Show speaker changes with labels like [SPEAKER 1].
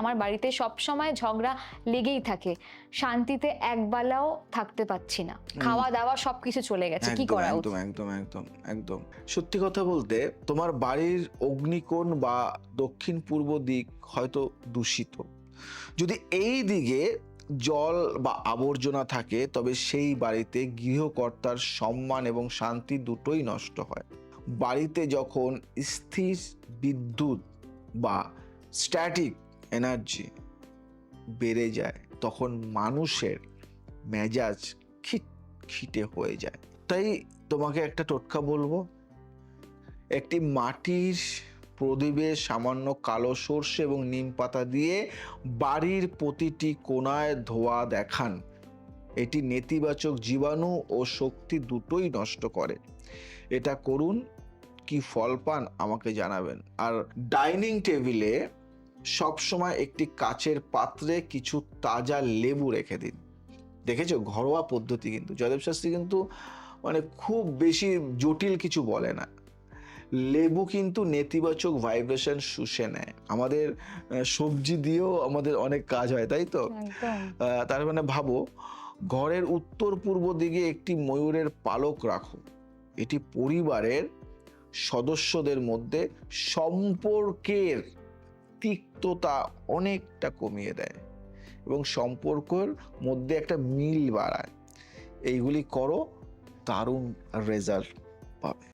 [SPEAKER 1] আমার বাড়িতে সব সময় ঝগড়া লেগেই থাকে, শান্তিতে একবেলাও থাকতে পাচ্ছি না, খাওয়া দাওয়া সবকিছু চলে গেছে, কি করা উচিত?
[SPEAKER 2] একদম একদম একদম একদম সত্যি কথা বলতে, তোমার বাড়ির অগ্নিকোণ বা দক্ষিণ পূর্ব দিক হয়তো দূষিত। যদি এই দিকে জল বা আবর্জনা থাকে, তবে সেই বাড়িতে গৃহকর্তার সম্মান এবং শান্তি দুটোই নষ্ট হয়। বাড়িতে যখন স্থির বিদ্যুৎ বা স্ট্যাটিক এনার্জি বেড়ে যায়, তখন মানুষের মেজাজ খিটখিটে হয়ে যায়। তাই তোমাকে একটা টোটকা বলবো, একটি মাটির প্রদীপে সামান্য কালো সর্ষে এবং নিম পাতা দিয়ে বাড়ির প্রতিটি কোণায় ধোয়া দেখান। এটি নেতিবাচক জীবাণু ও শক্তি দুটোই নষ্ট করে। এটা করুন, কি ফল পান আমাকে জানাবেন। আর ডাইনিং টেবিলে সবসময় একটি কাচের পাত্রে কিছু তাজা লেবু রেখে দিন। দেখেছো, ঘরোয়া পদ্ধতি, কিন্তু জয়দেব শাস্ত্রী কিন্তু মানে খুব বেশি জটিল কিছু বলে না। লেবু কিন্তু নেতিবাচক ভাইব্রেশন শুষে নেয়। আমাদের সবজি দিয়েও আমাদের অনেক কাজ হয়, তাই তো?
[SPEAKER 1] একদম।
[SPEAKER 2] তার মানে ভাবো, ঘরের উত্তর পূর্ব দিকে একটি ময়ূরের পালক রাখো। এটি পরিবারের সদস্যদের মধ্যে সম্পর্কের তিক্ততা অনেকটা কমিয়ে দেয় এবং সম্পর্কের মধ্যে একটা মিল বাড়ায়। এইগুলি করো, দারুণ রেজাল্ট পাবে।